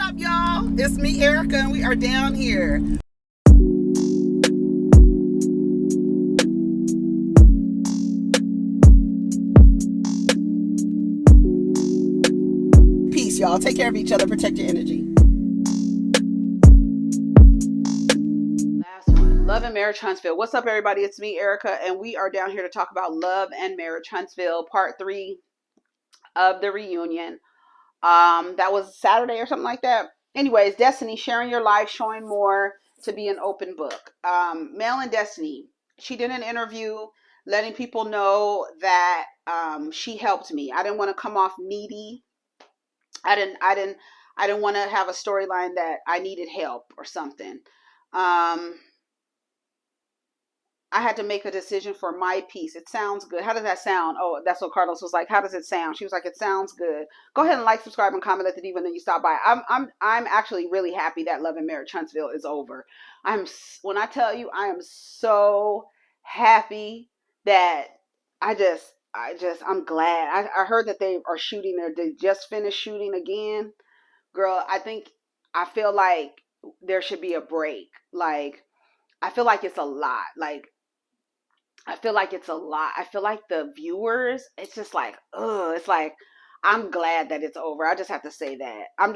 up, y'all? It's me, Erica, and we are down here. Peace, y'all. Take care of each other. Protect your energy. Last one. Love and Marriage Huntsville. What's up, everybody? It's me, Erica, and we are down here to talk about Love and Marriage Huntsville, part 3 of the reunion. That was Saturday or something like that. Anyways, Destiny, sharing your life, showing more, to be an open book. Mel and Destiny, she did an interview letting people know that she helped me. I didn't want to come off needy. I didn't want to have a storyline that I needed help or something. I had to make a decision for my peace. It sounds good. How does that sound? Oh, that's what Carlos was like. How does it sound? She was like, it sounds good. Go ahead and like, subscribe, and comment at the diva, and then you stop by. I'm actually really happy that Love and Marriage Huntsville is over. When I tell you, I am so happy that I'm glad. I heard that they are shooting there. They just finished shooting again. Girl, I feel like there should be a break. Like, I feel like it's a lot. I feel like the viewers, it's just like, it's like, I'm glad that it's over. I just have to say that. I'm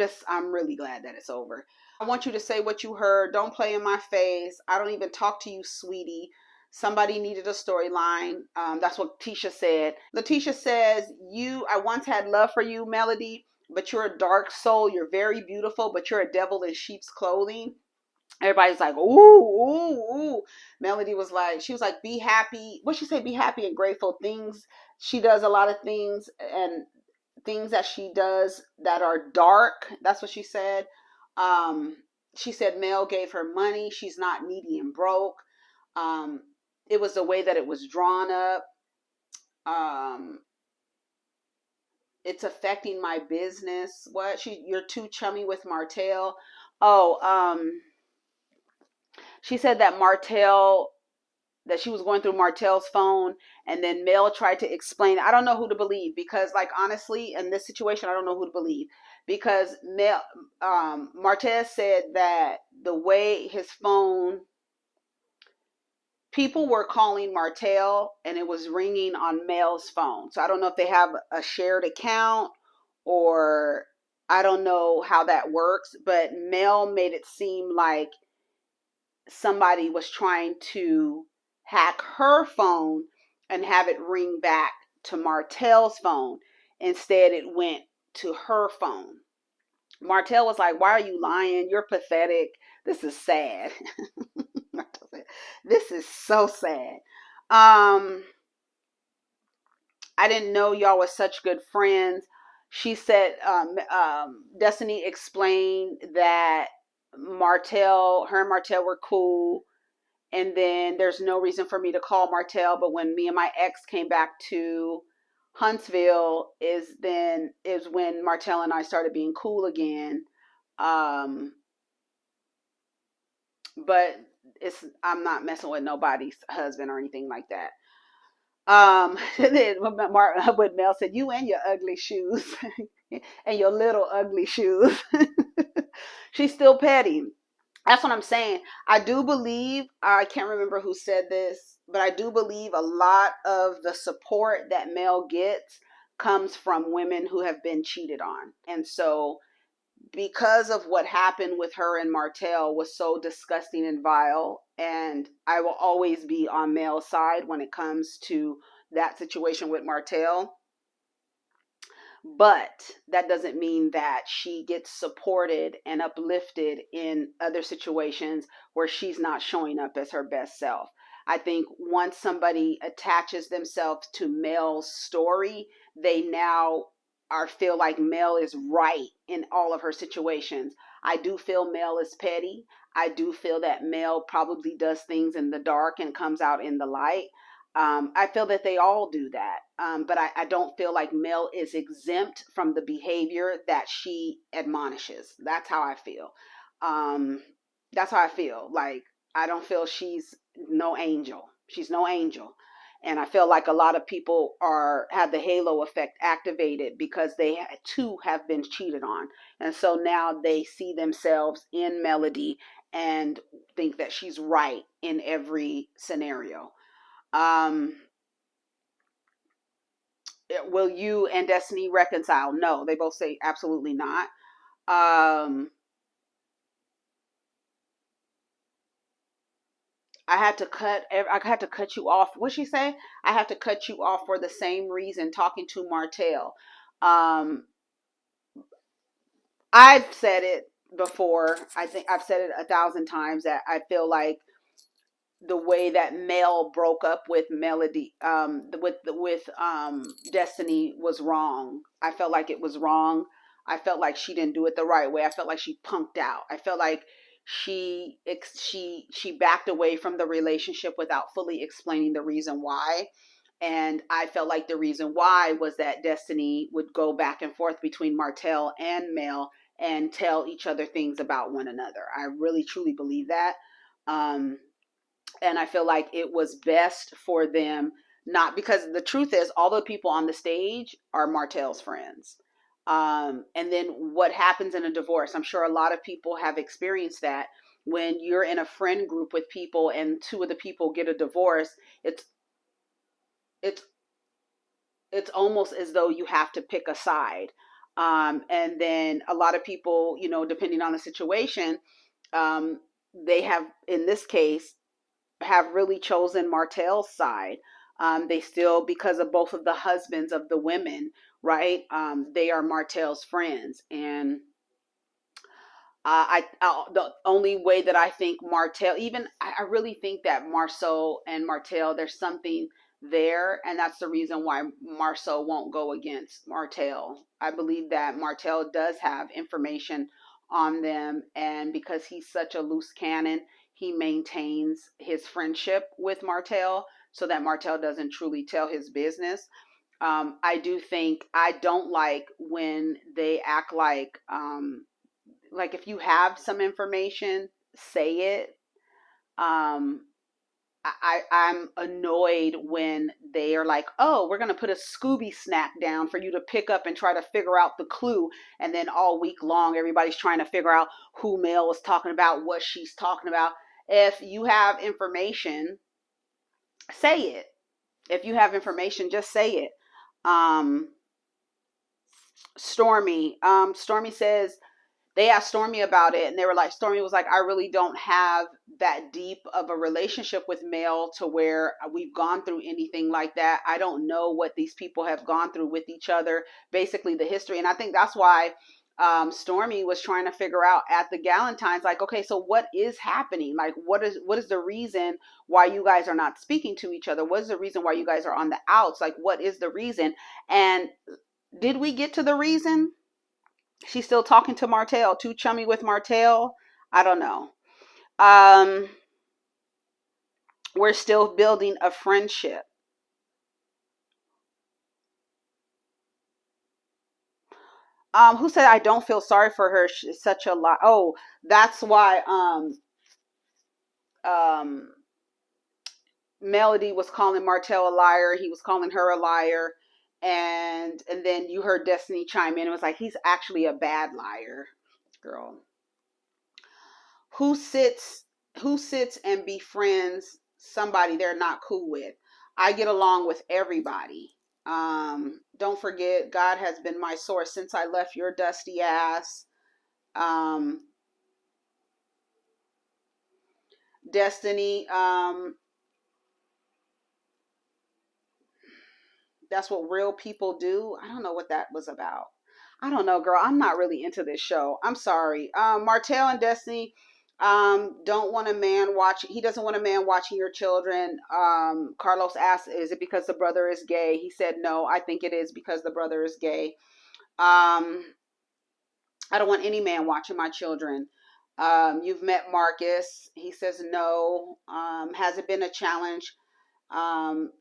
really glad that it's over. I want you to say what you heard. Don't play in my face. I don't even talk to you, sweetie. Somebody needed a storyline. That's what Tisha said. Letitia says, I once had love for you, Melody, but you're a dark soul. You're very beautiful, but you're a devil in sheep's clothing. Everybody's like, ooh, ooh, ooh. Melody was like, be happy. What'd she say? Be happy and grateful. Things, she does a lot of things, and things that she does that are dark. That's what she said. She said Mel gave her money. She's not needy and broke. It was the way that it was drawn up. It's affecting my business. You're too chummy with Martell. She said that she was going through Martell's phone, and then Mel tried to explain. I don't know who to believe, because, like, honestly, in this situation, I don't know who to believe, because Martell said that the way his phone, people were calling Martell and it was ringing on Mel's phone. So I don't know if they have a shared account, or I don't know how that works, but Mel made it seem like somebody was trying to hack her phone and have it ring back to Martell's phone. Instead, it went to her phone. Martell was like, why are you lying? You're pathetic. This is sad. This is so sad. I didn't know y'all were such good friends. She said, Destiny explained that her and Martell were cool, and then there's no reason for me to call Martell, but when me and my ex came back to Huntsville is when Martell and I started being cool again. But I'm not messing with nobody's husband or anything like that. Then what Mel said, you and your ugly shoes and your little ugly shoes. She's still petty. That's what I'm saying. I do believe, I can't remember who said this, but I do believe a lot of the support that Mel gets comes from women who have been cheated on. And so, because of what happened with her and Martell was so disgusting and vile, and I will always be on Mel's side when it comes to that situation with Martell. But that doesn't mean that she gets supported and uplifted in other situations where she's not showing up as her best self. I think once somebody attaches themselves to Mel's story, they now feel like Mel is right in all of her situations. I do feel Mel is petty. I do feel that Mel probably does things in the dark and comes out in the light. I feel that they all do that. But I don't feel like Mel is exempt from the behavior that she admonishes. That's how I feel. That's how I feel. Like, I don't feel she's no angel. She's no angel. And I feel like a lot of people have the halo effect activated because they too have been cheated on. And so now they see themselves in Melody and think that she's right in every scenario. Um, will you and Destiny reconcile? No, they both say absolutely not. Um, I had to cut you off. What'd she say? I have to cut you off for the same reason. Talking to Martell. Um, I've said it before. I think I've said it 1,000 times that I feel like the way that Mel broke up with Melody, Destiny was wrong. I felt like it was wrong. I felt like she didn't do it the right way. I felt like she punked out. I felt like she backed away from the relationship without fully explaining the reason why. And I felt like the reason why was that Destiny would go back and forth between Martell and Mel and tell each other things about one another. I really truly believe that. Um, and I feel like it was best for them, not because the truth is all the people on the stage are Martell's friends. And then what happens in a divorce? I'm sure a lot of people have experienced that when you're in a friend group with people and two of the people get a divorce. It's it's almost as though you have to pick a side. And then a lot of people, depending on the situation, um, they have, in this case, have really chosen Martell's side. They still, because of both of the husbands of the women, right? They are Martell's friends. And the only way that I think Martell, even I really think that Marceau and Martell, there's something there, and that's the reason why Marceau won't go against Martell. I believe that Martell does have information on them, and because he's such a loose cannon, he maintains his friendship with Martell so that Martell doesn't truly tell his business. I don't like when they act like if you have some information, say it. Um, I'm annoyed when they are like, oh, we're gonna put a Scooby snack down for you to pick up and try to figure out the clue, and then all week long everybody's trying to figure out who Mel was talking about, what she's talking about. If you have information, say it. If you have information, just say it. Um, Stormy says they asked Stormy about it, and they were like, Stormy was like, I really don't have that deep of a relationship with Mel to where we've gone through anything like that. I don't know what these people have gone through with each other, basically the history. And I think that's why Stormy was trying to figure out at the Galentine's, like, okay, so what is happening? Like, what is the reason why you guys are not speaking to each other? What is the reason why you guys are on the outs? Like, what is the reason? And did we get to the reason? She's still talking to Martell, too chummy with Martell. I don't know. Um, we're still building a friendship. Who said I don't feel sorry for her? She's such a lot. Oh, that's why um, Melody was calling Martell a liar. He was calling her a liar. And then you heard Destiny chime in. It was like, he's actually a bad liar, girl. Who sits and befriends somebody they're not cool with? I get along with everybody. Don't forget, God has been my source since I left your dusty ass. Um, Destiny, that's what real people do. I don't know what that was about. I don't know, girl. I'm not really into this show. I'm sorry. Martell and Destiny don't want a man watching. He doesn't want a man watching your children. Carlos asked, is it because the brother is gay? He said, no, I think it is because the brother is gay. I don't want any man watching my children. You've met Marcus. He says no. Has it been a challenge? Um,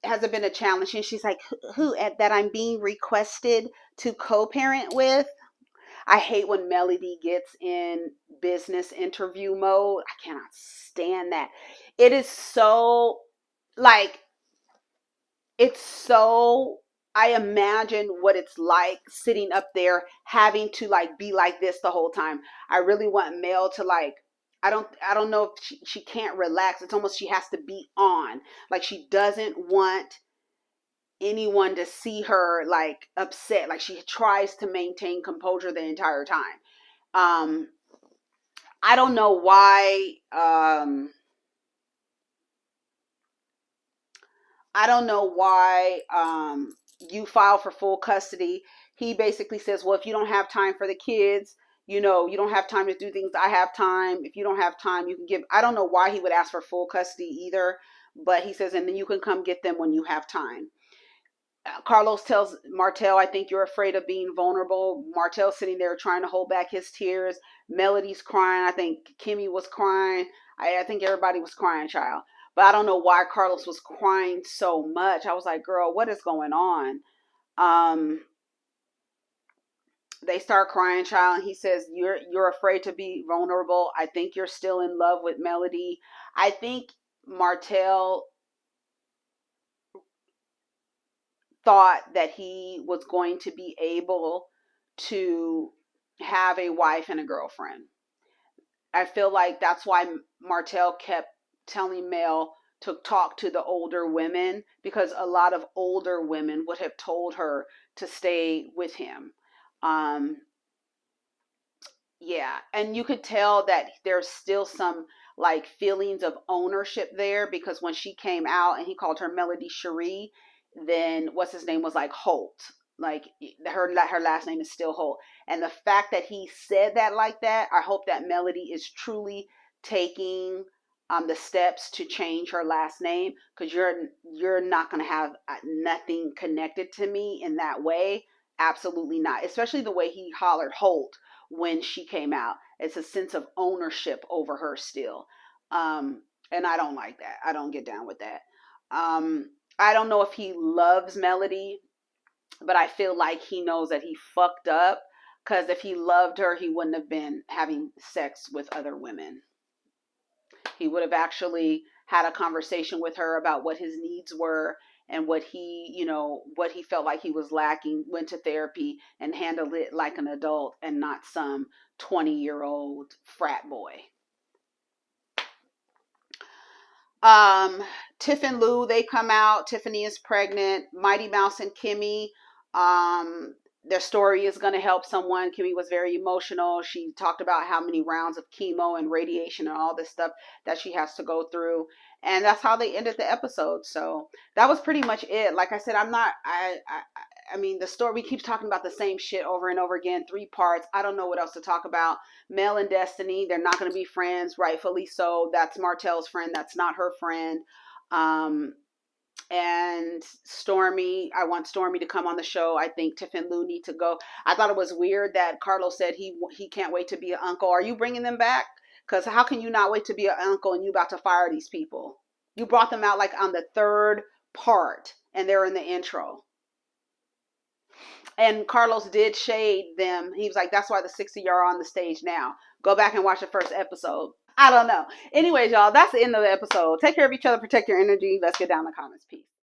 has it been a challenge? And she's like, who that I'm being requested to co-parent with? I hate when Melody gets in business interview mode. I cannot stand that. It is so like it's so, I imagine what it's like sitting up there having to like be like this the whole time. I really want Mel to like, I don't know if she can't relax. It's almost she has to be on. Like she doesn't want anyone to see her like upset. Like she tries to maintain composure the entire time. Um I don't know why I don't know why you file for full custody. He basically says, well, if you don't have time for the kids, you know, you don't have time to do things. I have time. If you don't have time, you can give. I don't know why he would ask for full custody either, but he says, and then you can come get them when you have time. Carlos tells Martell, I think you're afraid of being vulnerable. Martell's sitting there trying to hold back his tears. Melody's crying. I think Kimmi was crying. I think everybody was crying, child. But I don't know why Carlos was crying so much. I was like, girl, what is going on? Um, they start crying, child, and he says, you're afraid to be vulnerable. I think you're still in love with Melody. I think Martell thought that he was going to be able to have a wife and a girlfriend. I feel like that's why Martell kept telling Mel to talk to the older women, because a lot of older women would have told her to stay with him. Um, yeah, and you could tell that there's still some like feelings of ownership there, because when she came out and he called her Melody Cherie, then what's his name was like Holt. Like her last name is still Holt. And the fact that he said that like that, I hope that Melody is truly taking the steps to change her last name, because you're not going to have nothing connected to me in that way. Absolutely not. Especially the way he hollered Holt when she came out. It's a sense of ownership over her still. And I don't like that. I don't get down with that. I don't know if he loves Melody, but I feel like he knows that he fucked up, because if he loved her, he wouldn't have been having sex with other women. He would have actually had a conversation with her about what his needs were and what he, what he felt like he was lacking, went to therapy and handled it like an adult and not some 20-year-old frat boy. Tiff and Lou, they come out. Tiffany is pregnant. Mighty Mouse and Kimmi, their story is going to help someone. Kimmi was very emotional. She talked about how many rounds of chemo and radiation and all this stuff that she has to go through. And that's how they ended the episode. So that was pretty much it. Like I said, I mean, the story, we keep talking about the same shit over and over again, 3 parts. I don't know what else to talk about. Mel and Destiny, they're not going to be friends, rightfully so. That's Martell's friend. That's not her friend. And Stormy, I want Stormy to come on the show. I think Tiff and Lou need to go. I thought it was weird that Carlos said he can't wait to be an uncle. Are you bringing them back? Because how can you not wait to be an uncle and you about to fire these people? You brought them out like on the 3rd part and they're in the intro. And Carlos did shade them. He was like, that's why the 6 of y'all are on the stage now. Go back and watch the first episode. I don't know. Anyways, y'all, that's the end of the episode. Take care of each other. Protect your energy. Let's get down to the comments. Peace.